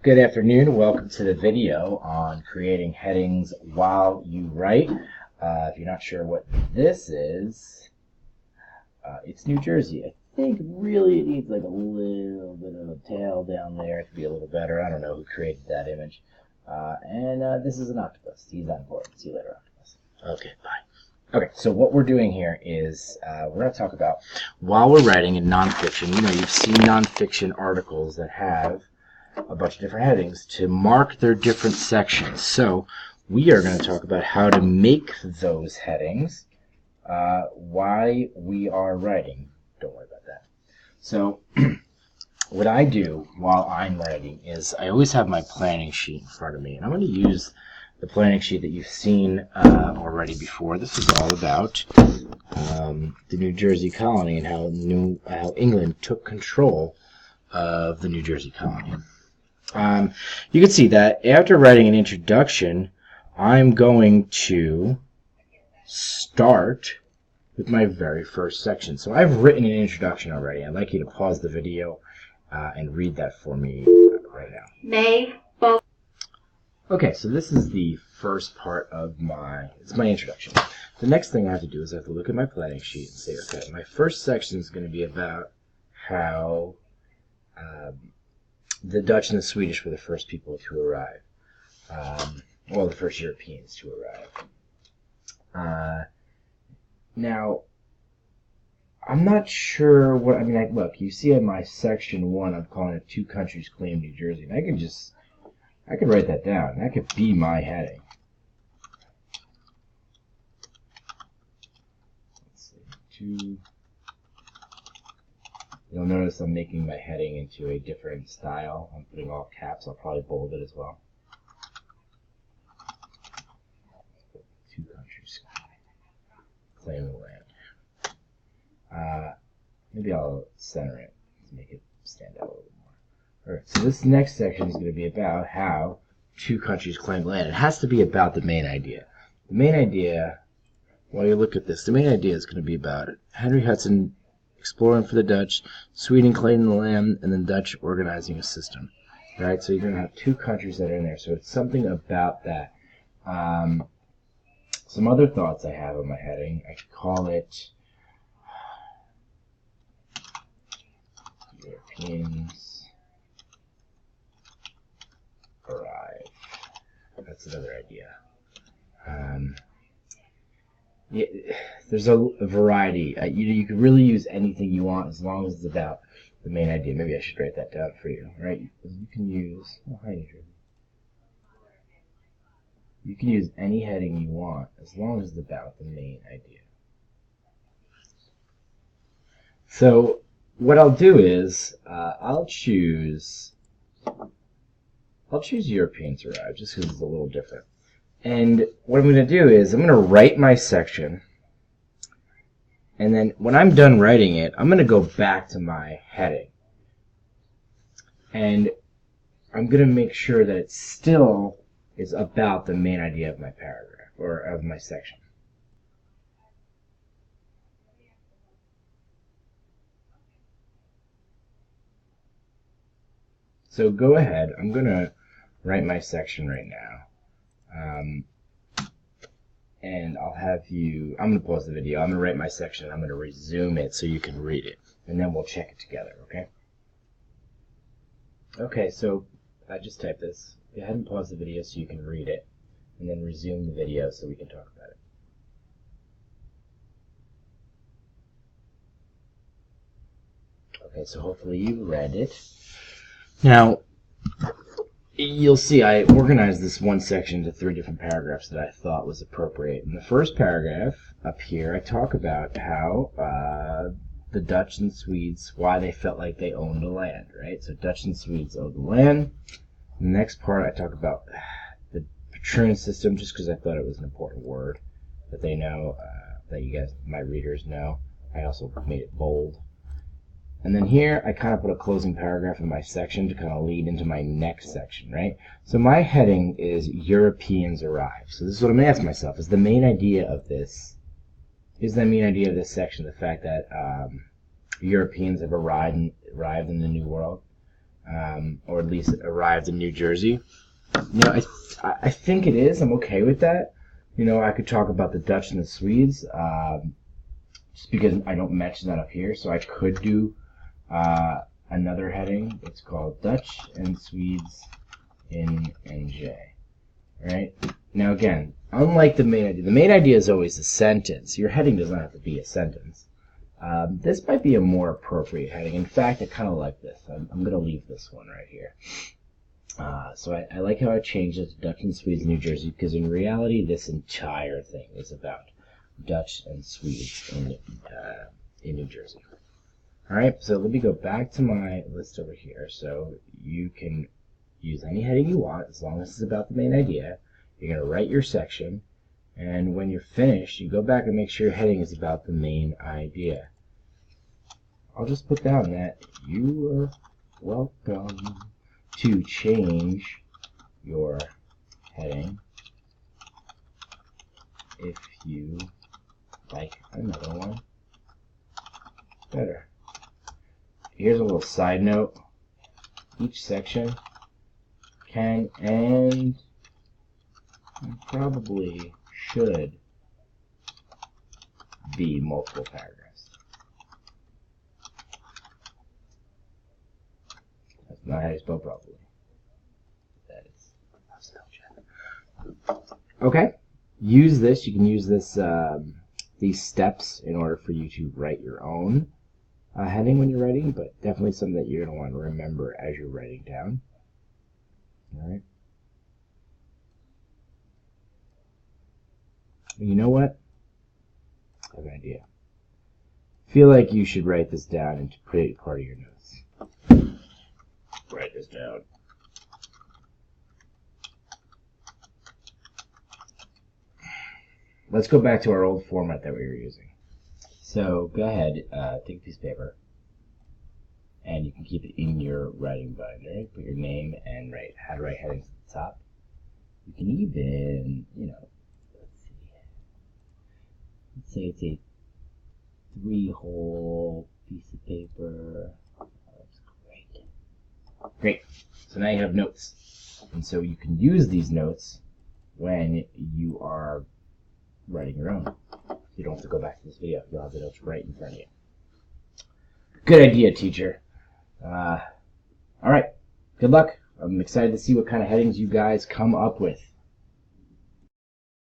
Good afternoon. Welcome to the video on creating headings while you write. If you're not sure what this is, it's New Jersey. I think really it needs like a little bit of a tail down there to be a little better. I don't know who created that image. This is an octopus. He's on board. See you later, octopus. Okay, bye. Okay, so what we're doing here is we're going to talk about while we're writing in nonfiction. You know, you've seen nonfiction articles that have a bunch of different headings to mark their different sections. So we are going to talk about how to make those headings while we are writing. Don't worry about that. So what I do while I'm writing is I always have my planning sheet in front of me, and I'm going to use the planning sheet that you've seen already before. This is all about the New Jersey colony and how England took control of the New Jersey colony. You can see that after writing an introduction, I'm going to start with my very first section. So I've written an introduction already. I'd like you to pause the video and read that for me right now. Okay, so this is the first part of it's my introduction. The next thing I have to do is I have to look at my planning sheet and say, okay, my first section is going to be about how the Dutch and the Swedish were the first people to arrive. The first Europeans to arrive. Now, I'm not sure what, look, you see in my section 1, I'm calling it Two Countries Claim New Jersey. And I could write that down. That could be my heading. Let's see, You'll notice I'm making my heading into a different style. I'm putting all caps. I'll probably bold it as well. Two countries claim the land. Maybe I'll center it to make it stand out a little more. Alright, so this next section is going to be about how two countries claim land. It has to be about the main idea. The main idea, while you look at this, the main idea is going to be about it. Henry Hudson exploring for the Dutch, Sweden claiming the land, and then Dutch organizing a system. Right, so you're going to have two countries that are in there. So it's something about that. Some other thoughts I have on my heading, I could call it Europeans arrive. That's another idea. There's a variety. You can really use anything you want as long as it's about the main idea. Maybe I should write that down for you, right? You can use, you can use any heading you want as long as it's about the main idea. So what I'll do is I'll choose Europeans arrive just because it's a little different. And what I'm going to do is I'm going to write my section, and then when I'm done writing it, I'm going to go back to my heading. And I'm going to make sure that it still is about the main idea of my paragraph, or of my section. So go ahead, I'm going to write my section right now. And I'll have you, I'm going to pause the video, I'm going to write my section, and I'm going to resume it so you can read it, and then we'll check it together, okay? Okay, so I just typed this. Go ahead and pause the video so you can read it, and then resume the video so we can talk about it. Okay, so hopefully you read it. Now, you'll see I organized this one section into 3 different paragraphs that I thought was appropriate. In the first paragraph up here, I talk about how the Dutch and Swedes, why they felt like they owned the land, right? So Dutch and Swedes owned the land. In the next part, I talk about the patroon system, just because I thought it was an important word that they know, that you guys, my readers, know. I also made it bold. And then here, I kind of put a closing paragraph in my section to kind of lead into my next section, right? So my heading is Europeans arrive. So this is what I'm going to ask myself, is the main idea of this section the fact that Europeans have arrived in the New World? or at least it arrived in New Jersey. You know, I think it is. I'm okay with that. You know, I could talk about the Dutch and the Swedes, just because I don't mention that up here. So I could do another heading. It's called Dutch and Swedes in NJ. Right? Now again, unlike the main idea is always a sentence. Your heading does not have to be a sentence. This might be a more appropriate heading. In fact, I kind of like this. I'm going to leave this one right here. So I like how I changed it to Dutch and Swedes in New Jersey, because in reality, this entire thing is about Dutch and Swedes in New Jersey. All right, so let me go back to my list over here. So you can use any heading you want as long as it's about the main idea. You're going to write your section, and when you're finished, you go back and make sure your heading is about the main idea. I'll just put down that you are welcome to change your heading if you like another one better. Here's a little side note. Each section can and probably should be multiple paragraphs. That's not how you spell probably. That is a spell check. Okay. Use this. You can use this these steps in order for you to write your own heading when you're writing, but definitely something that you're going to want to remember as you're writing down. All right. You know what? I have an idea. I feel like you should write this down and put it part of your notes. Write this down. Let's go back to our old format that we were using. So go ahead, take a piece of paper, and you can keep it in your writing binder. Put your name and write how to write headings at the top. You can even, you know, let's say it's a 3-hole piece of paper. That's great. Great. So now you have notes. And so you can use these notes when you are writing your own. You don't have to go back to this video. You'll have the notes right in front of you. Good idea, teacher. All right. Good luck. I'm excited to see what kind of headings you guys come up with.